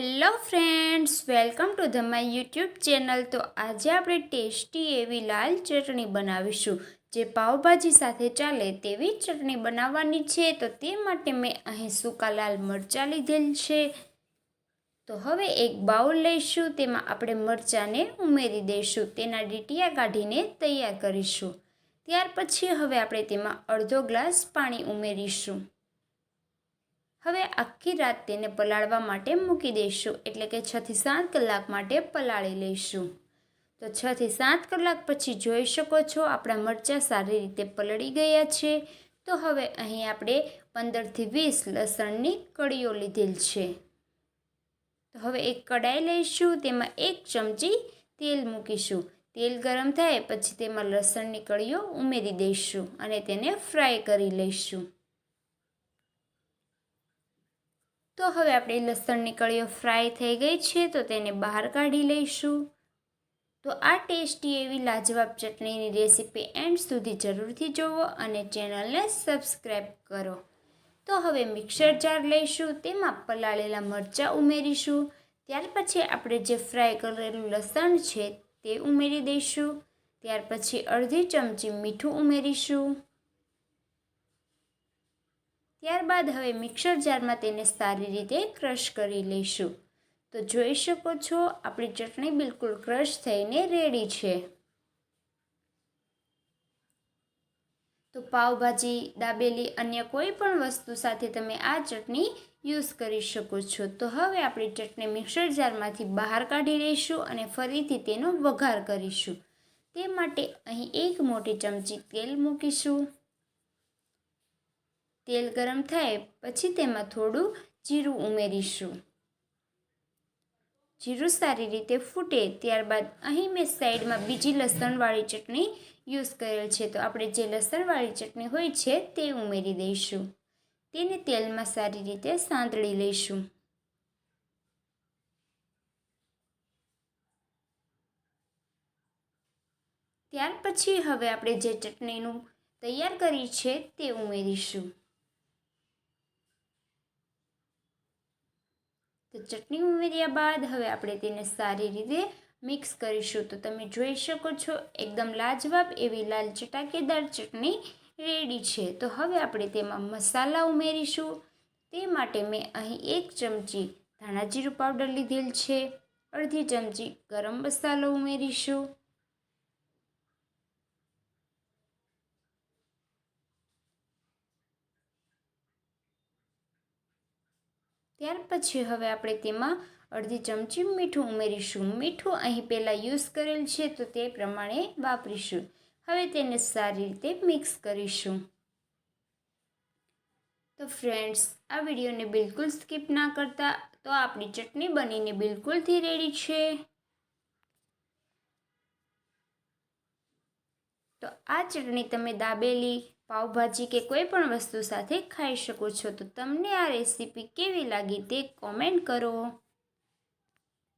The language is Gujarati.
Hello friends, welcome to the my YouTube channel. તો આજે આપણે ટેસ્ટી એવી લાલ ચટણી બનાવીશું, જે પાવભાજી સાથે ચાલે તેવી ચટણી બનાવવાની છે। તો તે માટે મેં અહીં સૂકા લાલ મરચાં લીધેલ છે। તો હવે એક બાઉલ લઈશું, તેમાં આપણે મરચાંને ઉમેરી દઈશું, તેના ડીટીયા કાઢીને તૈયાર કરીશું। ત્યાર પછી હવે આપણે તેમાં અડધો ગ્લાસ પાણી ઉમેરીશું। હવે આખી રાત તેને પલાળવા માટે મૂકી દઈશું, એટલે કે 6 થી 7 કલાક માટે પલાળી લઈશું। તો 6 થી 7 કલાક પછી જોઈ શકો છો આપણા મરચાં સારી રીતે પલળી ગયા છે। તો હવે અહીં આપણે 15 થી 20 લસણની કળીઓ લીધેલ છે। તો હવે એક કડાઈ લઈશું, તેમાં 1 ચમચી તેલ મૂકીશું। તેલ ગરમ થાય પછી તેમાં લસણની કળીઓ ઉમેરી દઈશું અને તેને ફ્રાય કરી લઈશું। તો હવે આપણી લસણની કળીઓ ફ્રાય થઈ ગઈ છે, તો તેને બહાર કાઢી લઈશું। તો આ ટેસ્ટી એવી લાજવાબ ચટણીની રેસીપી એન્ડ સુધી જરૂરથી જુઓ અને ચેનલને સબસ્ક્રાઈબ કરો। તો હવે મિક્સર જાર લઈશું, તેમાં પલાળેલા મરચાં ઉમેરીશું। ત્યાર પછી આપણે જે ફ્રાય કરેલું લસણ છે તે ઉમેરી દઈશું। ત્યાર પછી અડધી ચમચી મીઠું ઉમેરીશું। ત્યારબાદ હવે મિક્સર જારમાં તેને સારી રીતે ક્રશ કરી લઈશું। તો જોઈ શકો છો આપણી ચટણી બિલકુલ ક્રશ થઈને રેડી છે। તો પાવભાજી, દાબેલી, અન્ય કોઈ પણ વસ્તુ સાથે તમે આ ચટણી યુઝ કરી શકો છો। તો હવે આપણી ચટણી મિક્સર જારમાંથી બહાર કાઢી લઈશું અને ફરીથી તેનો વઘાર કરીશું। તે માટે અહીં 1 મોટી ચમચી તેલ મૂકીશું। તેલ ગરમ થાય પછી તેમાં થોડું જીરું ઉમેરીશું। જીરું સારી રીતે ફૂટે ત્યારબાદ અહીં મેં સાઈડમાં બીજી લસણવાળી ચટણી યુઝ કરેલ છે। તો આપણે જે લસણવાળી ચટણી હોય છે તે ઉમેરી દઈશું। તેને તેલમાં સારી રીતે સાંતળી લઈશું। ત્યાર પછી હવે આપણે જે ચટણીનું તૈયાર કરી છે તે ઉમેરીશું। તો ચટણી ઉમેર્યા બાદ હવે આપણે તેને સારી રીતે મિક્સ કરીશું। તો તમે જોઈ શકો છો એકદમ લાજવાબ એવી લાલ ચટાકેદાર ચટણી રેડી છે। તો હવે આપણે તેમાં મસાલા ઉમેરીશું। તે માટે મેં અહીં 1 ચમચી ધાણા જીરું પાવડર લીધેલ છે, અડધી ચમચી ગરમ મસાલો ઉમેરીશું। ત્યાર પછી હવે આપણે તેમાં અડધી ચમચી મીઠું ઉમેરીશું। મીઠું અહીં પહેલાં યુઝ કરેલ છે તો તે પ્રમાણે વાપરીશું। હવે તેને સારી રીતે મિક્સ કરીશું। તો ફ્રેન્ડ્સ, આ વિડીયોને બિલકુલ સ્કીપ ના કરતા। તો આપણી ચટણી બનીને બિલકુલથી રેડી છે। તો આ ચટણી તમે દાબેલી, પાવભાજી કે કોઈ પણ વસ્તુ સાથે ખાઈ શકો છો। તો તમને આ રેસીપી કેવી લાગી તે કોમેન્ટ કરો।